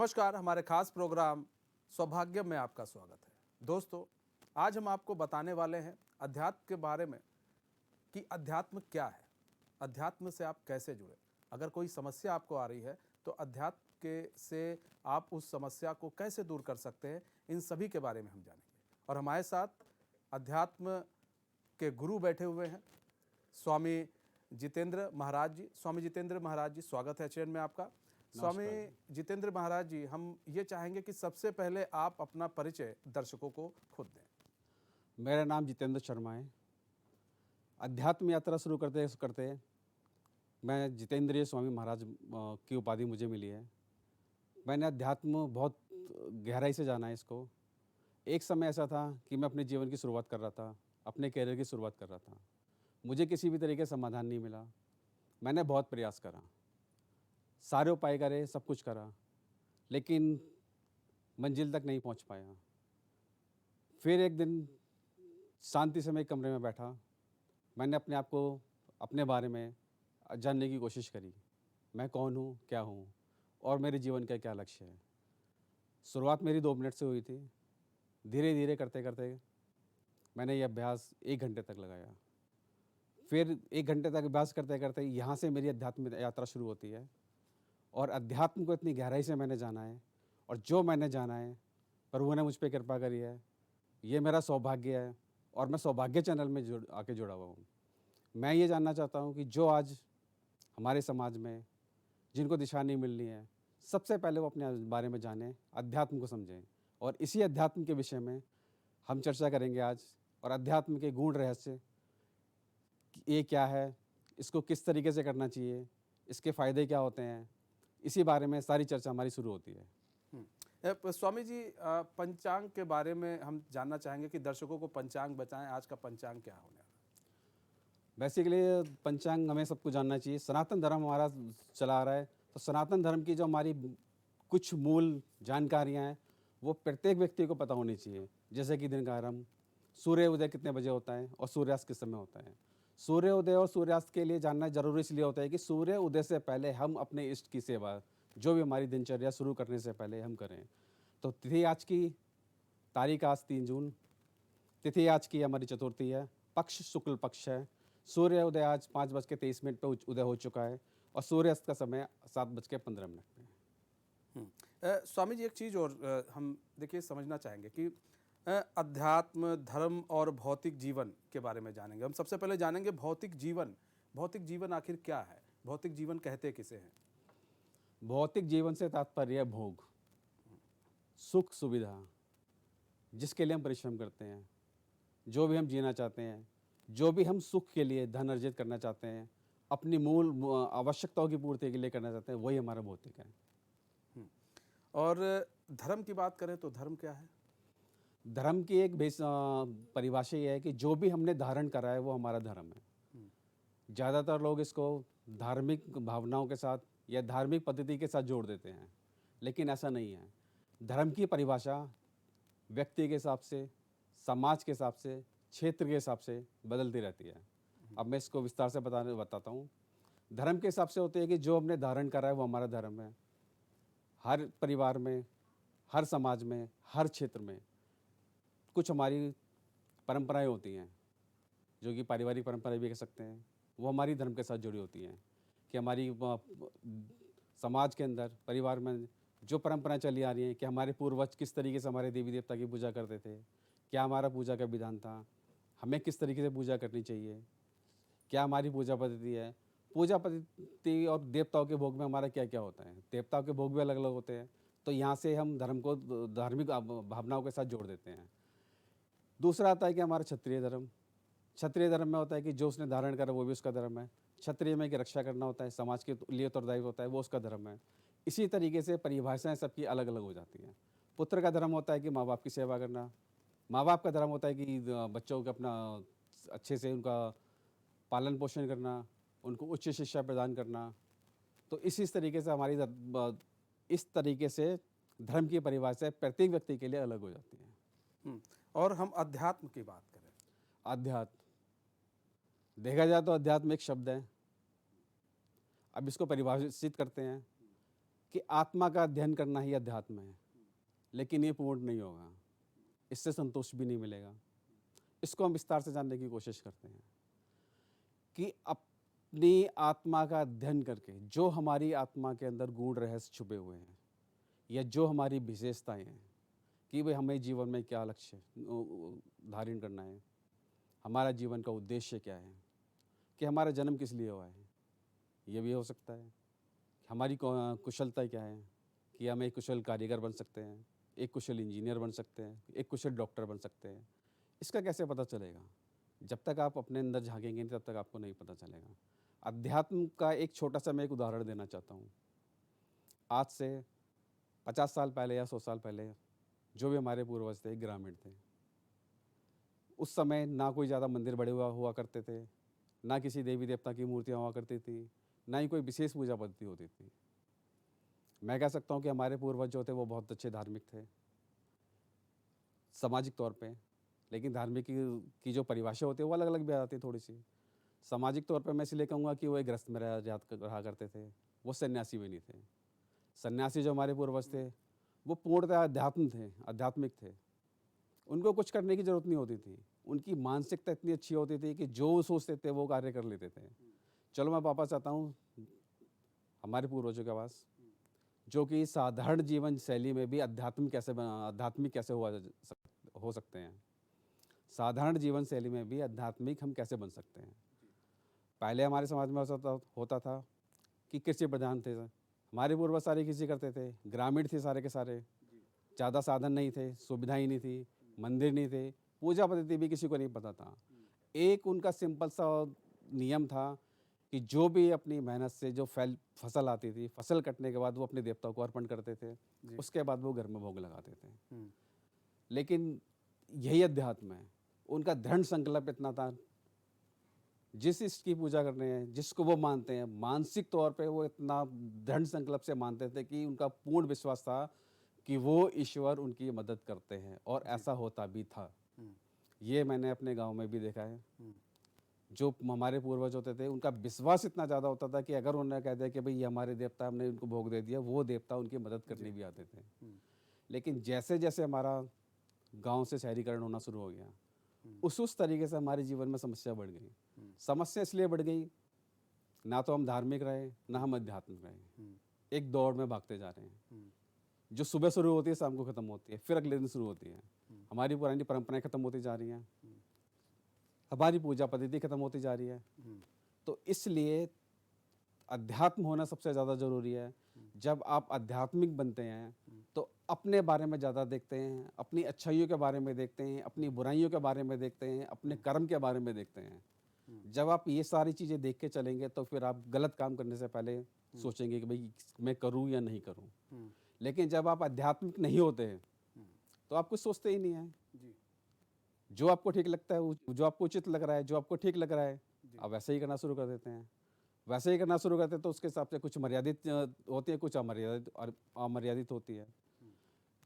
नमस्कार, हमारे खास प्रोग्राम सौभाग्य में आपका स्वागत है। दोस्तों, आज हम आपको बताने वाले हैं अध्यात्म के बारे में कि अध्यात्म क्या है, अध्यात्म से आप कैसे जुड़े। अगर कोई समस्या आपको आ रही है तो अध्यात्म के से आप उस समस्या को कैसे दूर कर सकते हैं, इन सभी के बारे में हम जानेंगे। और हमारे साथ अध्यात्म के गुरु बैठे हुए हैं, स्वामी जितेंद्र महाराज जी। स्वामी जितेंद्र महाराज जी, स्वागत है चैनल में आपका। स्वामी जितेंद्र महाराज जी, हम ये चाहेंगे कि सबसे पहले आप अपना परिचय दर्शकों को खुद दें। मेरा नाम जितेंद्र शर्मा है। अध्यात्म यात्रा शुरू करते करते मैं जितेंद्रिय स्वामी महाराज की उपाधि मुझे मिली है। मैंने अध्यात्म बहुत गहराई से जाना है इसको। एक समय ऐसा था कि मैं अपने जीवन की शुरुआत कर रहा था, अपने करियर की शुरुआत कर रहा था। मुझे किसी भी तरीके से समाधान नहीं मिला। मैंने बहुत प्रयास करा, सारे उपाय करे, सब कुछ करा, लेकिन मंजिल तक नहीं पहुंच पाया। फिर एक दिन शांति से मैं एक कमरे में बैठा। मैंने अपने आप को, अपने बारे में जानने की कोशिश करी। मैं कौन हूँ, क्या हूँ और मेरे जीवन का क्या लक्ष्य है। शुरुआत मेरी 2 मिनट से हुई थी। धीरे धीरे करते करते मैंने ये अभ्यास 1 घंटे तक लगाया। फिर 1 घंटे तक अभ्यास करते करते यहाँ से मेरी अध्यात्म यात्रा शुरू होती है। और अध्यात्म को इतनी गहराई से मैंने जाना है, और जो मैंने जाना है प्रभु ने मुझ पर कृपा करी है। ये मेरा सौभाग्य है और मैं सौभाग्य चैनल में आके जुड़ा हुआ हूँ। मैं ये जानना चाहता हूँ कि जो आज हमारे समाज में जिनको दिशा नहीं मिल रही है, सबसे पहले वो अपने बारे में जानें, अध्यात्म को समझें। और इसी अध्यात्म के विषय में हम चर्चा करेंगे आज। और अध्यात्म के गूढ़ रहस्य, ये क्या है, इसको किस तरीके से करना चाहिए, इसके फ़ायदे क्या होते हैं, इसी बारे में सारी चर्चा हमारी शुरू होती है। स्वामी जी, पंचांग के बारे में हम जानना चाहेंगे कि दर्शकों को पंचांग बताएं, आज का पंचांग क्या होने वाला है। बेसिकली पंचांग हमें सबको जानना चाहिए। सनातन धर्म हमारा चला आ रहा है, तो सनातन धर्म की जो हमारी कुछ मूल जानकारियाँ हैं वो प्रत्येक व्यक्ति को पता होनी चाहिए। जैसे कि दिन का आरंभ, सूर्य उदय कितने बजे होता है और सूर्यास्त किस समय होता है। सूर्य उदय और सूर्यास्त के लिए जानना जरूरी इसलिए होता है कि सूर्य उदय से पहले हम अपने इष्ट की सेवा, जो भी हमारी दिनचर्या शुरू करने से पहले हम करें। तो तिथि आज की, तारीख आज 3 जून, तिथि आज की हमारी चतुर्थी है, पक्ष शुक्ल पक्ष है। सूर्य उदय आज 5:23 पे उदय हो चुका है और सूर्यास्त का समय 7:15 पे। स्वामी जी, एक चीज़ और हम देखिए समझना चाहेंगे कि अध्यात्म, धर्म और भौतिक जीवन के बारे में जानेंगे। हम सबसे पहले जानेंगे भौतिक जीवन। भौतिक जीवन आखिर क्या है, भौतिक जीवन कहते किसे हैं। भौतिक जीवन से तात्पर्य है भोग, सुख, सुविधा, जिसके लिए हम परिश्रम करते हैं, जो भी हम जीना चाहते हैं, जो भी हम सुख के लिए धन अर्जित करना चाहते हैं, अपनी मूल आवश्यकताओं की पूर्ति के लिए करना चाहते हैं, वही हमारा भौतिक है। और धर्म की बात करें तो धर्म क्या है। धर्म की एक परिभाषा ये है कि जो भी हमने धारण करा है वो हमारा धर्म है। ज़्यादातर लोग इसको धार्मिक भावनाओं के साथ या धार्मिक पद्धति के साथ जोड़ देते हैं, लेकिन ऐसा नहीं है। धर्म की परिभाषा व्यक्ति के हिसाब से, समाज के हिसाब से, क्षेत्र के हिसाब से बदलती रहती है। अब मैं इसको विस्तार से बताता हूँ। धर्म के हिसाब से होते हैं कि जो हमने धारण करा है वो हमारा धर्म है। हर परिवार में, हर समाज में, हर क्षेत्र में कुछ हमारी परंपराएं होती हैं, जो कि पारिवारिक परंपराएं भी कह सकते हैं। वो हमारी धर्म के साथ जुड़ी होती हैं कि हमारी समाज के अंदर, परिवार में जो परंपराएं चली आ रही हैं कि हमारे पूर्वज किस तरीके से हमारे देवी देवता की पूजा करते थे, क्या हमारा पूजा का विधान था, हमें किस तरीके से पूजा करनी चाहिए, क्या हमारी पूजा पद्धति है। पूजा पद्धति और देवताओं के भोग में हमारा क्या क्या होता है। देवताओं के भोग भी अलग अलग होते हैं, तो यहाँ से हम धर्म को धार्मिक भावनाओं के साथ जोड़ देते हैं। दूसरा आता है कि हमारा क्षत्रिय धर्म। क्षत्रिय धर्म में होता है कि जो उसने धारण करा वो भी उसका धर्म है। क्षत्रिय में कि रक्षा करना होता है, समाज के लिए उत्तरदायित्व होता है, वो उसका धर्म है। इसी तरीके से परिभाषाएं सबकी अलग अलग हो जाती हैं। पुत्र का धर्म होता है कि माँ बाप की सेवा करना। माँ बाप का धर्म होता है कि बच्चों को अपना अच्छे से उनका पालन पोषण करना, उनको उच्च शिक्षा प्रदान करना। तो इस तरीके से हमारी इस तरीके से धर्म की परिभाषा प्रत्येक व्यक्ति के लिए अलग हो जाती है। और हम अध्यात्म की बात करें। अध्यात्म देखा जाए तो अध्यात्म एक शब्द है। अब इसको परिभाषित करते हैं कि आत्मा का अध्ययन करना ही अध्यात्म है, लेकिन ये पूर्ण नहीं होगा, इससे संतोष भी नहीं मिलेगा। इसको हम विस्तार से जानने की कोशिश करते हैं कि अपनी आत्मा का अध्ययन करके जो हमारी आत्मा के अंदर गूढ़ रहस्य छुपे हुए हैं या जो हमारी विशेषताएं हैं कि भाई हमें जीवन में क्या लक्ष्य धारण करना है, हमारा जीवन का उद्देश्य क्या है, कि हमारा जन्म किस लिए हुआ है, ये भी हो सकता है। हमारी कुशलता क्या है कि हम एक कुशल कारीगर बन सकते हैं, एक कुशल इंजीनियर बन सकते हैं, एक कुशल डॉक्टर बन सकते हैं। इसका कैसे पता चलेगा? जब तक आप अपने अंदर झांकेंगे नहीं तब तक आपको नहीं पता चलेगा। अध्यात्म का एक छोटा सा मैं एक उदाहरण देना चाहता हूँ। आज से 50 साल पहले या 100 साल पहले जो भी हमारे पूर्वज थे ग्रामीण थे। उस समय ना कोई ज़्यादा मंदिर बड़े हुआ करते थे, ना किसी देवी देवता की मूर्तियाँ हुआ करती थी, ना ही कोई विशेष पूजा पद्धति होती थी। मैं कह सकता हूँ कि हमारे पूर्वज जो थे वो बहुत अच्छे धार्मिक थे सामाजिक तौर पे, लेकिन धार्मिक की जो परिभाषा होती है वो अलग अलग भी आती है थोड़ी सी। सामाजिक तौर पे मैं इसलिए कहूँगा कि वो एक गृहस्थ में रहा करते थे, वो सन्यासी भी नहीं थे। सन्यासी जो हमारे पूर्वज थे वो पूर्णतः आध्यात्मिक थे। उनको कुछ करने की ज़रूरत नहीं होती थी, उनकी मानसिकता इतनी अच्छी होती थी कि जो सोचते थे वो कार्य कर लेते थे। चलो मैं वापस आता हूँ हमारे पूर्वजों के पास, जो कि साधारण जीवन शैली में भी आध्यात्मिक कैसे हो सकते हैं। साधारण जीवन शैली में भी आध्यात्मिक हम कैसे बन सकते हैं। पहले हमारे समाज में होता था कि कृषि प्रधान थे, हमारे पूर्वज सारे कृषि करते थे, ग्रामीण थे सारे के सारे, ज़्यादा साधन नहीं थे, सुविधाएं नहीं थी, मंदिर नहीं थे, पूजा पद्धति भी किसी को नहीं पता था। एक उनका सिंपल सा नियम था कि जो भी अपनी मेहनत से जो फसल आती थी, फसल कटने के बाद वो अपने देवताओं को अर्पण करते थे, उसके बाद वो घर में भोग लगाते थे। लेकिन यही अध्यात्म है। उनका दृढ़ संकल्प इतना था, जिस इसकी पूजा करने हैं, जिसको वो मानते हैं, मानसिक तौर पे वो इतना दृढ़ संकल्प से मानते थे कि उनका पूर्ण विश्वास था कि वो ईश्वर उनकी मदद करते हैं, और ऐसा होता भी था। ये मैंने अपने गांव में भी देखा है। जो हमारे पूर्वज होते थे उनका विश्वास इतना ज़्यादा होता था कि अगर उन्होंने कह दिया कि भाई ये हमारे देवता, हमने उनको भोग दे दिया, वो देवता उनकी मदद करने भी आते थे। लेकिन जैसे जैसे हमारा गांव से शहरीकरण होना शुरू हो गया, उस तरीके से हमारे जीवन में समस्या बढ़ गई। समस्या इसलिए बढ़ गई, ना तो हम धार्मिक रहे, ना हम आध्यात्मिक रहे, एक दौड़ में भागते जा रहे हैं। जो सुबह शुरू होती है शाम को खत्म होती है, फिर अगले दिन शुरू होती है। हमारी पुरानी परंपराएं खत्म होती जा रही हैं, हमारी पूजा पद्धति खत्म होती जा रही है। तो इसलिए अध्यात्म होना सबसे ज़्यादा ज़रूरी है। जब आप आध्यात्मिक बनते हैं तो अपने बारे में ज़्यादा देखते हैं, अपनी अच्छाइयों के बारे में देखते हैं, अपनी बुराइयों के बारे में देखते हैं, अपने कर्म के बारे में देखते हैं। जब आप ये सारी चीज़ें देख के चलेंगे तो फिर आप गलत काम करने से पहले सोचेंगे कि भाई मैं करूँ या नहीं करूँ। लेकिन जब आप आध्यात्मिक नहीं होते हैं तो आप कुछ सोचते ही नहीं हैं। जो आपको ठीक लगता है, जो आपको उचित लग रहा है, जो आपको ठीक लग रहा है, आप वैसे ही करना शुरू कर देते हैं। वैसे ही करना शुरू करते हैं तो उसके हिसाब से कुछ मर्यादित होती है, कुछ अमर्यादित होती है।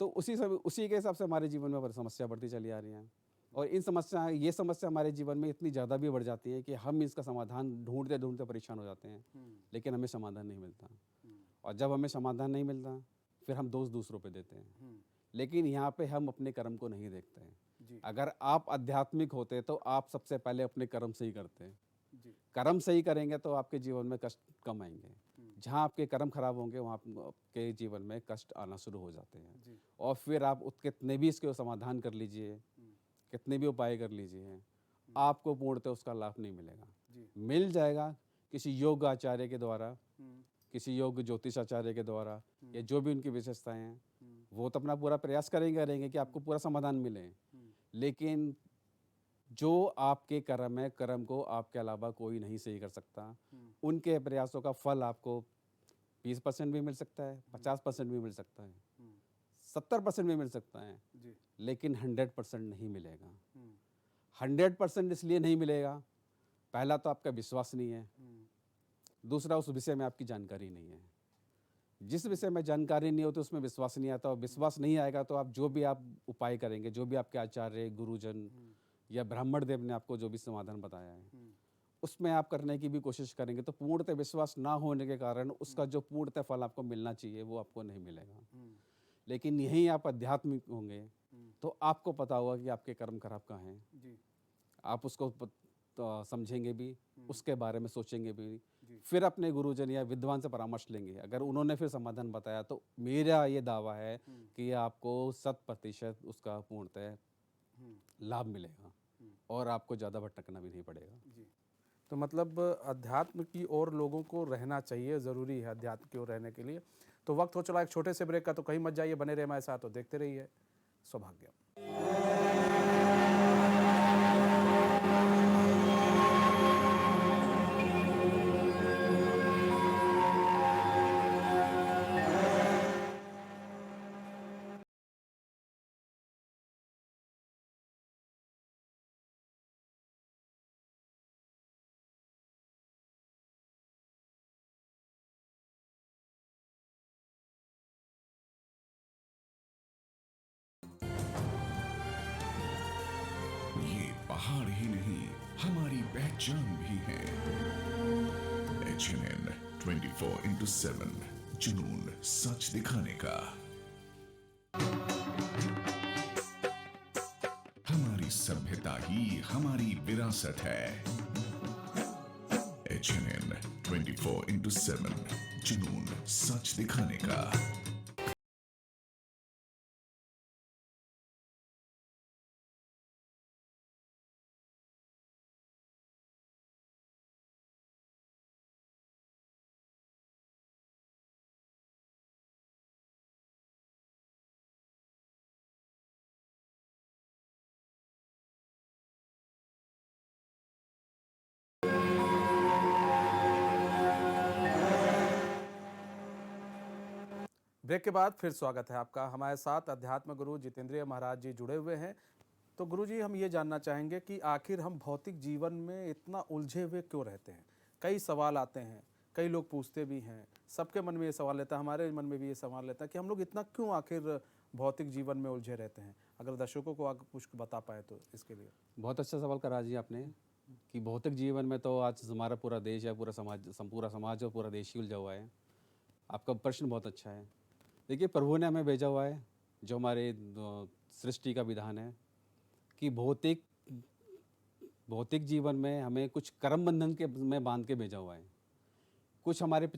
तो उसी के हिसाब से हमारे जीवन में समस्या बढ़ती चली आ रही है। और ये समस्या हमारे जीवन में इतनी ज़्यादा भी बढ़ जाती है कि हम इसका समाधान ढूंढते ढूंढते परेशान हो जाते हैं, लेकिन हमें समाधान नहीं मिलता। और जब हमें समाधान नहीं मिलता फिर हम दोष दूसरों पे देते हैं। लेकिन यहाँ पे हम अपने कर्म को नहीं देखते हैं। अगर आप आध्यात्मिक होते तो आप सबसे पहले अपने कर्म सही करते हैं। कर्म सही करेंगे तो आपके जीवन में कष्ट कम आएंगे। जहाँ आपके कर्म खराब होंगे वहाँ आपके जीवन में कष्ट आना शुरू हो जाते हैं। और फिर आप कितने भी इसके समाधान कर लीजिए, कितने भी उपाय कर लीजिए, आपको पूर्णतः उसका लाभ नहीं मिलेगा। मिल जाएगा किसी योग आचार्य के द्वारा, किसी योग ज्योतिषाचार्य के द्वारा, या जो भी उनकी विशेषताएं हैं, वो तो अपना पूरा प्रयास करेंगे कि आपको पूरा समाधान मिले। लेकिन जो आपके कर्म है, कर्म को आपके अलावा कोई नहीं सही कर सकता। उनके प्रयासों का फल आपको 20% भी मिल सकता है, 50% भी मिल सकता है, 70% भी मिल सकता है, लेकिन 100% नहीं मिलेगा। 100% इसलिए नहीं मिलेगा, पहला तो आपका विश्वास नहीं है, दूसरा उस विषय में आपकी जानकारी नहीं है। जिस विषय में जानकारी नहीं होती उसमें विश्वास नहीं आता, और विश्वास नहीं आएगा तो आप जो भी आप उपाय करेंगे, जो भी आपके आचार्य, गुरुजन या ब्राह्मण देव ने आपको जो भी समाधान बताया है, उसमें आप करने की भी कोशिश करेंगे तो पूर्णतः विश्वास ना होने के कारण उसका जो पूर्णतः फल आपको मिलना चाहिए वो आपको नहीं मिलेगा। लेकिन यहीं आप आध्यात्मिक होंगे तो आपको पता होगा कि आपके कर्म खराब कहाँ हैं। जी आप उसको तो समझेंगे भी, उसके बारे में सोचेंगे भी, जी फिर अपने गुरुजन या विद्वान से परामर्श लेंगे। अगर उन्होंने फिर समाधान बताया तो मेरा ये दावा है कि आपको 100% उसका पूर्णतः लाभ मिलेगा और आपको ज़्यादा भटकना भी नहीं पड़ेगा। जी। तो मतलब अध्यात्म की ओर लोगों को रहना चाहिए, ज़रूरी है अध्यात्म की ओर रहने के लिए। तो वक्त हो चला एक छोटे से ब्रेक का, तो कहीं मत जाइए, बने रहे हमारे साथ, तो देखते रहिए सौभाग्य। ये पहाड़ ही नहीं हमारी पहचान भी है। HNN 24/7 जुनून सच दिखाने का। हमारी सभ्यता ही हमारी विरासत है। HNN 24/7 जुनून सच दिखाने का। ब्रेक के बाद फिर स्वागत है आपका। हमारे साथ अध्यात्म गुरु जितेंद्रिय महाराज जी जुड़े हुए हैं। तो गुरु जी, हम ये जानना चाहेंगे कि आखिर हम भौतिक जीवन में इतना उलझे हुए क्यों रहते हैं? कई सवाल आते हैं, कई लोग पूछते भी हैं, सबके मन में ये सवाल रहता है, हमारे मन में भी ये सवाल रहता है कि हम लोग इतना क्यों आखिर भौतिक जीवन में उलझे रहते हैं? अगर दर्शकों को आगे कुछ बता पाए तो इसके लिए। बहुत अच्छा सवाल करा जी आपने कि भौतिक जीवन में तो आज हमारा पूरा देश या पूरा समाज और पूरा देश ही उलझा हुआ है। आपका प्रश्न बहुत अच्छा है। देखिए, प्रभु ने हमें भेजा हुआ है, जो हमारे सृष्टि का विधान है कि भौतिक भौतिक जीवन में हमें कुछ कर्म बंधन के में बांध के भेजा हुआ है। कुछ हमारे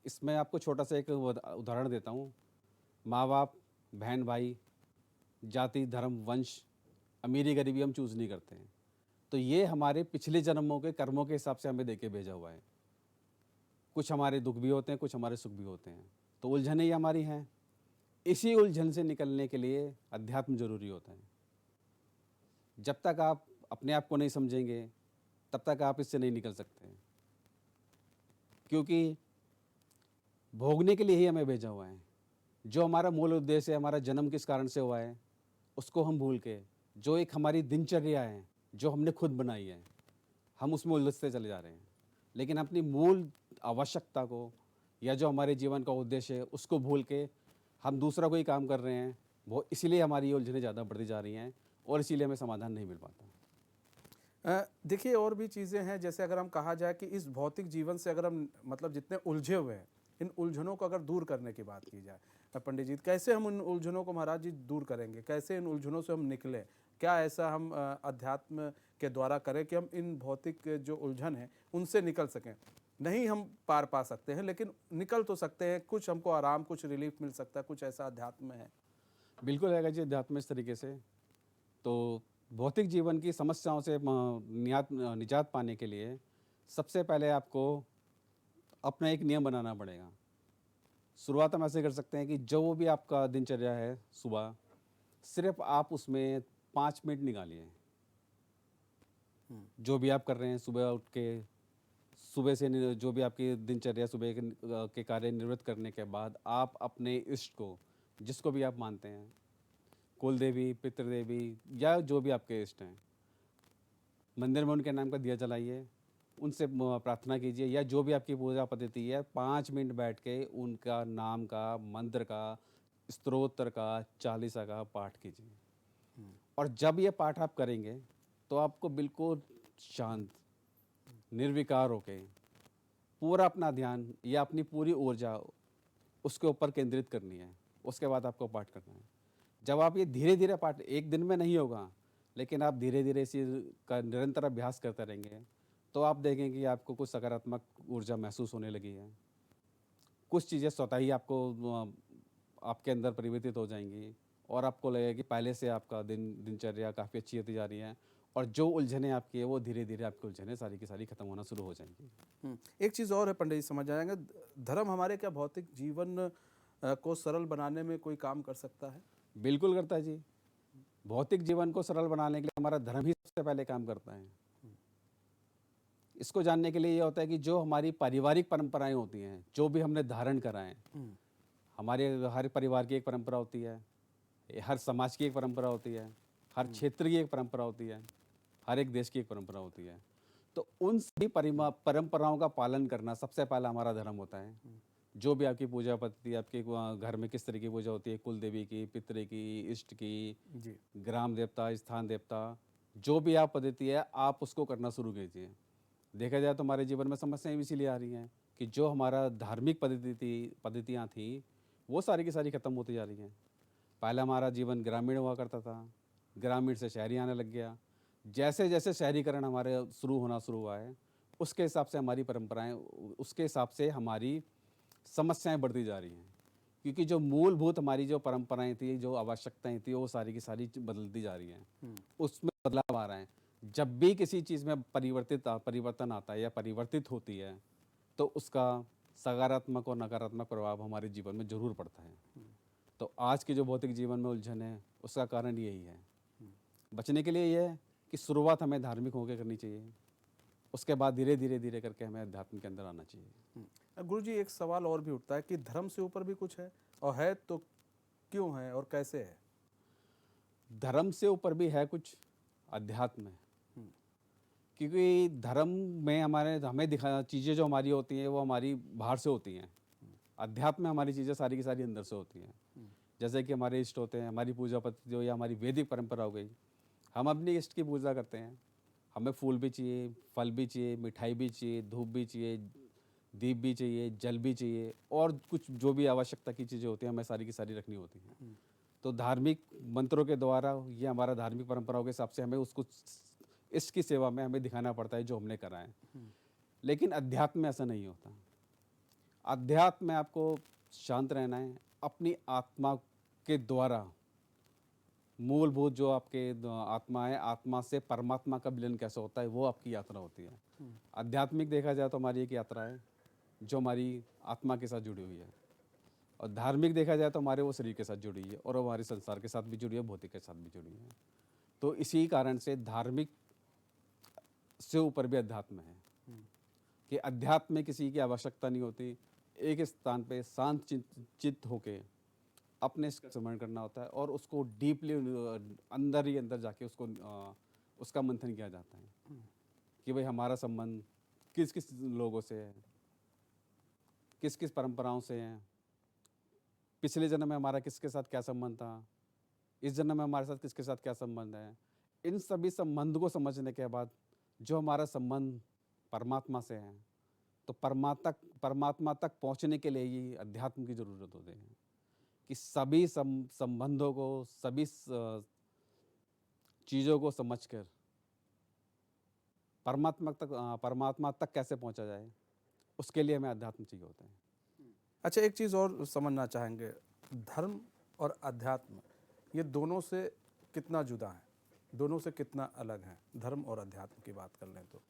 इसमें आपको छोटा सा एक उदाहरण देता हूँ। माँ बाप, बहन भाई, जाति, धर्म, वंश, अमीरी गरीबी हम चूज़ नहीं करते हैं। तो ये हमारे पिछले जन्मों के कर्मों के हिसाब से हमें देके भेजा हुआ है। कुछ हमारे दुख भी होते हैं, कुछ हमारे सुख भी होते हैं। तो उलझनें ही हमारी हैं। इसी उलझन से निकलने के लिए अध्यात्म जरूरी होता है। जब तक आप अपने आप को नहीं समझेंगे तब तक आप इससे नहीं निकल सकते हैं, क्योंकि भोगने के लिए ही हमें भेजा हुआ है। जो हमारा मूल उद्देश्य है, हमारा जन्म किस कारण से हुआ है, उसको हम भूल के जो एक हमारी दिनचर्या है जो हमने खुद बनाई है, हम उसमें उलझते चले जा रहे हैं। लेकिन अपनी मूल आवश्यकता को या जो हमारे जीवन का उद्देश्य है उसको भूल के हम दूसरा कोई काम कर रहे हैं। वो इसीलिए हमारी ये उलझनें ज़्यादा बढ़ती जा रही हैं और इसीलिए हमें समाधान नहीं मिल पाता। देखिए, और भी चीज़ें हैं, जैसे अगर हम कहा जाए कि इस भौतिक जीवन से अगर हम मतलब जितने उलझे हुए हैं, इन उलझनों को अगर दूर करने की बात की जाए, पंडित जी, कैसे हम उन उलझनों को महाराज जी दूर करेंगे? कैसे इन उलझनों से हम निकलें? क्या ऐसा हम अध्यात्म के द्वारा करें कि हम इन भौतिक जो उलझन है उनसे निकल सकें? नहीं हम पार पा सकते हैं, लेकिन निकल तो सकते हैं। कुछ हमको आराम, कुछ रिलीफ मिल सकता है, कुछ ऐसा अध्यात्म में है। बिल्कुल रहेगा जी अध्यात्म इस तरीके से। तो भौतिक जीवन की समस्याओं से निजात पाने के लिए सबसे पहले आपको अपना एक नियम बनाना पड़ेगा। शुरुआत हम ऐसे कर सकते हैं कि जो भी आपका दिनचर्या है सुबह, सिर्फ आप उसमें 5 मिनट निकालिए। जो भी आप कर रहे हैं सुबह उठ के, सुबह से जो भी आपकी दिनचर्या सुबह के कार्य निवृत्त करने के बाद आप अपने इष्ट को, जिसको भी आप मानते हैं, कुल देवी, पितृदेवी या जो भी आपके इष्ट हैं, मंदिर में उनके नाम का दिया जलाइए, उनसे प्रार्थना कीजिए या जो भी आपकी पूजा पद्धति है, 5 मिनट बैठ के उनका नाम का, मंत्र का, स्तोत्र का, चालीसा का पाठ कीजिए। और जब ये पाठ आप करेंगे तो आपको बिल्कुल शांत, निर्विकार होके पूरा अपना ध्यान या अपनी पूरी ऊर्जा उसके ऊपर केंद्रित करनी है। उसके बाद आपको पाठ करना है। जब आप ये धीरे धीरे पाठ, एक दिन में नहीं होगा, लेकिन आप धीरे धीरे इसी का निरंतर अभ्यास करते रहेंगे तो आप देखेंगे कि आपको कुछ सकारात्मक ऊर्जा महसूस होने लगी है। कुछ चीज़ें स्वतः ही आपके अंदर परिवर्तित हो जाएंगी और आपको लगेगा कि पहले से आपका दिनचर्या काफ़ी अच्छी होती जा रही है और जो उलझनें आपकी है वो धीरे धीरे आपकी उलझनें सारी की सारी खत्म होना शुरू हो जाएंगी। एक चीज़ और है पंडित जी, समझ आएंगे, धर्म हमारे क्या भौतिक जीवन को सरल बनाने में कोई काम कर सकता है? बिल्कुल करता है जी। भौतिक जीवन को सरल बनाने के लिए हमारा धर्म ही सबसे पहले काम करता है। इसको जानने के लिए ये होता है कि जो हमारी पारिवारिक परंपराएं होती हैं, जो भी हमने धारण करा है, हमारे हर परिवार की एक परंपरा होती है, हर समाज की एक परंपरा होती है, हर क्षेत्र की एक परंपरा होती है, हर एक देश की एक परंपरा होती है। तो उन सभी परंपराओं का पालन करना सबसे पहला हमारा धर्म होता है। जो भी आपकी पूजा पद्धति, आपके घर में किस तरह की पूजा होती है, कुल देवी की, पितृ की, इष्ट की, जी। ग्राम देवता, स्थान देवता, जो भी आप पद्धति है आप उसको करना शुरू कीजिए। देखा जाए तो हमारे जीवन में समस्याएं भी इसीलिए आ रही हैं कि जो हमारा धार्मिक पद्धतियाँ थी वो सारी की सारी खत्म होती जा रही हैं। पहले हमारा जीवन ग्रामीण हुआ करता था, ग्रामीण से शहरी आने लग गया। जैसे जैसे शहरीकरण हमारे शुरू हुआ है, उसके हिसाब से हमारी परंपराएं, उसके हिसाब से हमारी समस्याएं बढ़ती जा रही हैं। क्योंकि जो मूलभूत हमारी जो परंपराएं थी, जो आवश्यकताएं थी, वो सारी की सारी बदलती जा रही हैं। उसमें बदलाव आ रहा है। जब भी किसी चीज़ में परिवर्तन आता है या परिवर्तित होती है तो उसका सकारात्मक और नकारात्मक प्रभाव हमारे जीवन में जरूर पड़ता है। तो आज के जो भौतिक जीवन में उलझन है उसका कारण यही है। बचने के लिए यह है कि शुरुआत हमें धार्मिक होकर करनी चाहिए, उसके बाद धीरे धीरे करके हमें अध्यात्म के अंदर आना चाहिए। गुरु जी, एक सवाल और भी उठता है कि धर्म से ऊपर भी कुछ है, और है तो क्यों है और कैसे है? धर्म से ऊपर भी है कुछ, अध्यात्म है। क्योंकि धर्म में हमें दिखा चीज़ें जो हमारी होती हैं वो हमारी बाहर से होती हैं। अध्यात्म में हमारी चीज़ें सारी की सारी अंदर से होती हैं। जैसे कि हमारे इष्ट होते हैं, हमारी पूजा पद्धति जो या हमारी वैदिक परंपरा हो गई, हम अपने इष्ट की पूजा करते हैं। हमें फूल भी चाहिए, फल भी चाहिए, मिठाई भी चाहिए, धूप भी चाहिए, दीप भी चाहिए, जल भी चाहिए, और कुछ जो भी आवश्यकता की चीज़ें होती हैं हमें सारी की सारी रखनी होती हैं। तो धार्मिक मंत्रों के द्वारा, ये हमारा धार्मिक परंपराओं के हिसाब से हमें उसको इसकी सेवा में हमें दिखाना पड़ता है जो हमने करा है। लेकिन अध्यात्म में ऐसा नहीं होता। अध्यात्म में आपको शांत रहना है, अपनी आत्मा के द्वारा मूलभूत जो आपके आत्मा है, आत्मा से परमात्मा का मिलन कैसे होता है वो आपकी यात्रा होती है। आध्यात्मिक देखा जाए तो हमारी एक यात्रा है जो हमारी आत्मा के साथ जुड़ी हुई है, और धार्मिक देखा जाए तो हमारे वो शरीर के साथ जुड़ी है, और हमारे संसार के साथ भी जुड़ी है, भौतिक के साथ भी जुड़ी है। तो इसी कारण से धार्मिक से ऊपर भी अध्यात्म है कि अध्यात्म में किसी की आवश्यकता नहीं होती। एक स्थान पे शांत चित्त होके अपने इसका स्मरण करना होता है और उसको डीपली अंदर ही अंदर जाके उसका मंथन किया जाता है कि भाई हमारा संबंध किस किस लोगों से है, किस किस परंपराओं से है, पिछले जन्म में हमारा किसके साथ क्या संबंध था, इस जन्म में हमारे साथ किसके साथ क्या संबंध है। इन सभी संबंध को समझने के बाद जो हमारा संबंध परमात्मा से है, तो परमात्मा तक पहुंचने के लिए ही अध्यात्म की जरूरत होती है कि सभी संबंधों को, सभी चीज़ों को समझकर परमात्मा तक कैसे पहुंचा जाए, उसके लिए हमें अध्यात्म चाहिए होता है। अच्छा, एक चीज़ और समझना चाहेंगे, धर्म और अध्यात्म ये दोनों से कितना जुदा है, दोनों से कितना अलग है? धर्म और अध्यात्म की बात कर लें तो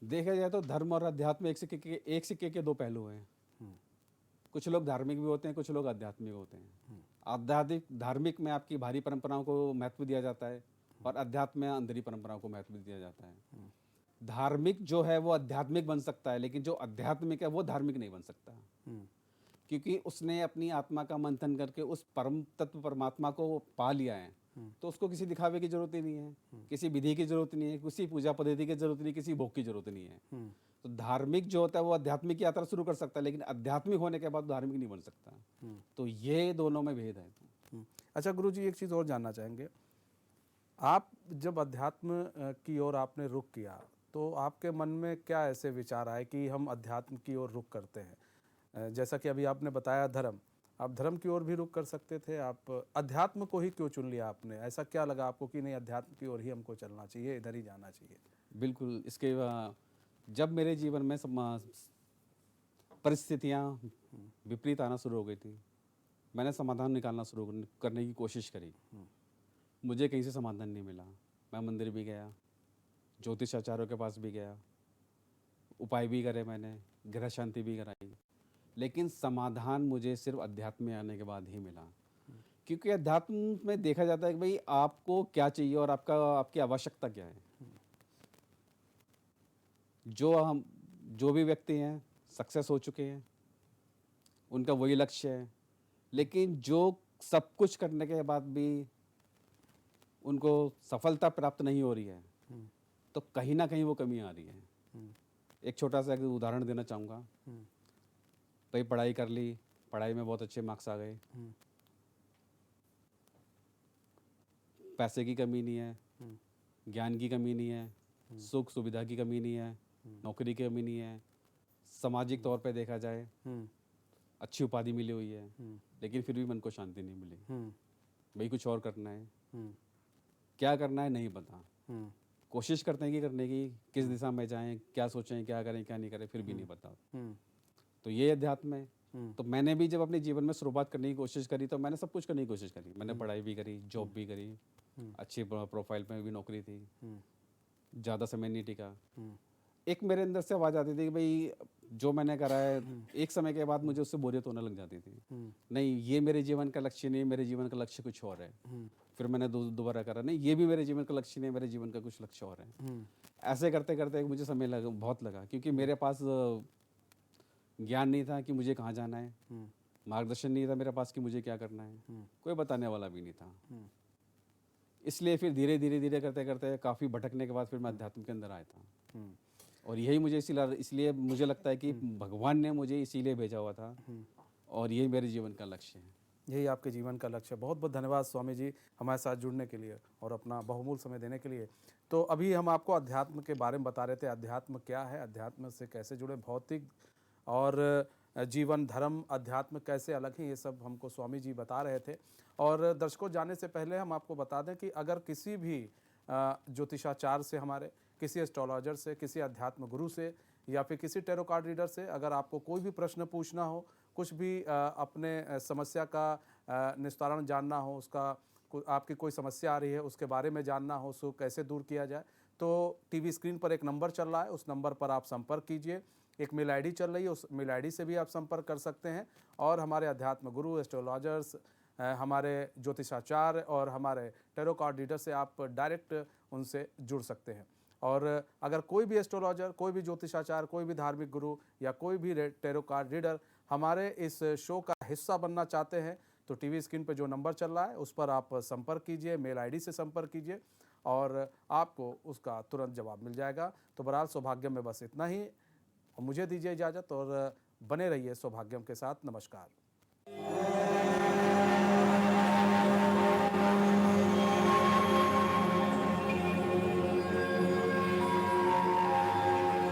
देखा जाए तो धर्म और अध्यात्म एक सिक्के के दो पहलू हैं। कुछ लोग धार्मिक भी होते हैं, कुछ लोग आध्यात्मिक होते हैं। धार्मिक में आपकी भारी परंपराओं को महत्व दिया जाता है और अध्यात्म में अंदरी परंपराओं को महत्व दिया जाता है। धार्मिक जो है वो आध्यात्मिक बन सकता है, लेकिन जो आध्यात्मिक है वो धार्मिक नहीं बन सकता, क्योंकि उसने अपनी आत्मा का मंथन करके उस परम तत्व परमात्मा को पा लिया है। तो उसको किसी दिखावे की जरूरत ही नहीं है, किसी विधि की जरूरत नहीं है, किसी पूजा पद्धति की जरूरत नहीं, किसी भोग की जरूरत नहीं है। तो धार्मिक जो होता है वो आध्यात्मिक यात्रा शुरू कर सकता है, लेकिन आध्यात्मिक होने के बाद धार्मिक नहीं बन सकता। तो ये दोनों में भेद है। अच्छा गुरु जी, एक चीज़ और जानना चाहेंगे, आप जब अध्यात्म की ओर आपने रुख किया तो आपके मन में क्या ऐसे विचार आए कि हम अध्यात्म की ओर रुख करते हैं? जैसा कि अभी आपने बताया धर्म, आप धर्म की ओर भी रुख कर सकते थे, आप अध्यात्म को ही क्यों चुन लिया आपने? ऐसा क्या लगा आपको कि नहीं, अध्यात्म की ओर ही हमको चलना चाहिए, इधर ही जाना चाहिए? बिल्कुल, इसके जब मेरे जीवन में परिस्थितियाँ विपरीत आना शुरू हो गई थी, मैंने समाधान निकालना शुरू करने की कोशिश करी। मुझे कहीं से समाधान नहीं मिला। मैं मंदिर भी गया, ज्योतिषाचार्यों के पास भी गया, उपाय भी करे मैंने, ग्रह शांति भी कराई, लेकिन समाधान मुझे सिर्फ अध्यात्म में आने के बाद ही मिला। क्योंकि अध्यात्म में देखा जाता है कि भाई आपको क्या चाहिए और आपकी आवश्यकता क्या है। जो भी व्यक्ति हैं सक्सेस हो चुके हैं, उनका वही लक्ष्य है, लेकिन जो सब कुछ करने के बाद भी उनको सफलता प्राप्त नहीं हो रही है, तो कहीं ना कहीं वो कमी आ रही है। एक छोटा सा एक उदाहरण देना चाहूँगा। भाई पढ़ाई कर ली, पढ़ाई में बहुत अच्छे मार्क्स आ गए, पैसे की कमी नहीं है, ज्ञान की कमी नहीं है, सुख सुविधा की कमी नहीं है, नौकरी की कमी नहीं है, सामाजिक तौर पे देखा जाए अच्छी उपाधि मिली हुई है, लेकिन फिर भी मन को शांति नहीं मिली। भाई कुछ और करना है, क्या करना है नहीं पता, कोशिश करते हैं कि करने की, किस दिशा में जाएं, क्या सोचें, क्या करें क्या नहीं करें, फिर भी नहीं पता। तो ये अध्यात्म है। तो मैंने भी जब अपने जीवन में शुरुआत करने की कोशिश करी, तो मैंने सब कुछ करने की कोशिश करी। मैंने पढ़ाई भी करी, जॉब भी करी, अच्छी प्रोफाइल में भी नौकरी थी, ज़्यादा समय नहीं टिका। एक मेरे अंदर से आवाज़ आती थी कि भाई जो मैंने करा है, एक समय के बाद मुझे उससे बोरियत होने लग जाती थी। नहीं, ये मेरे जीवन का लक्ष्य नहीं, मेरे जीवन का लक्ष्य कुछ और है। फिर मैंने दोबारा करा, नहीं ये भी मेरे जीवन का लक्ष्य नहीं, मेरे जीवन का कुछ लक्ष्य और है। ऐसे करते करते मुझे समय बहुत लगा, क्योंकि मेरे पास ज्ञान नहीं था कि मुझे कहाँ जाना है, मार्गदर्शन नहीं था मेरे पास कि मुझे क्या करना है, कोई बताने वाला भी नहीं था। इसलिए फिर धीरे धीरे धीरे करते करते काफ़ी भटकने के बाद फिर मैं अध्यात्म के अंदर आया था। और यही मुझे इसलिए मुझे लगता है कि भगवान ने मुझे इसीलिए भेजा हुआ था, और यही मेरे जीवन का लक्ष्य है। यही आपके जीवन का लक्ष्य है। बहुत बहुत धन्यवाद स्वामी जी हमारे साथ जुड़ने के लिए और अपना बहुमूल्य समय देने के लिए। तो अभी हम आपको अध्यात्म के बारे में बता रहे थे, अध्यात्म क्या है, अध्यात्म से कैसे जुड़े, भौतिक और जीवन, धर्म, अध्यात्म कैसे अलग हैं, ये सब हमको स्वामी जी बता रहे थे। और दर्शकों, जाने से पहले हम आपको बता दें कि अगर किसी भी ज्योतिषाचार्य से, हमारे किसी एस्ट्रोलॉजर से, किसी अध्यात्म गुरु से या फिर किसी टैरो कार्ड रीडर से अगर आपको कोई भी प्रश्न पूछना हो, कुछ भी अपने समस्या का निस्तारण जानना हो, आपकी कोई समस्या आ रही है उसके बारे में जानना हो, उसको कैसे दूर किया जाए, तो टीवी स्क्रीन पर एक नंबर चल रहा है, उस नंबर पर आप संपर्क कीजिए। एक मेल आईडी चल रही है, उस मेल आईडी से भी आप संपर्क कर सकते हैं। और हमारे अध्यात्म गुरु, एस्ट्रोलॉजर्स, हमारे ज्योतिषाचार्य और हमारे टैरो कार्ड रीडर से आप डायरेक्ट उनसे जुड़ सकते हैं। और अगर कोई भी एस्ट्रोलॉजर, कोई भी ज्योतिषाचार्य, कोई भी धार्मिक गुरु या कोई भी टैरो कार्ड रीडर हमारे इस शो का हिस्सा बनना चाहते हैं, तो टीवी स्क्रीन पर जो नंबर चल रहा है उस पर आप संपर्क कीजिए, मेल आईडी से संपर्क कीजिए और आपको उसका तुरंत जवाब मिल जाएगा। तो बहरहाल सौभाग्यम में बस इतना ही। मुझे दीजिए इजाज़त और बने रहिए सौभाग्यम के साथ। नमस्कार।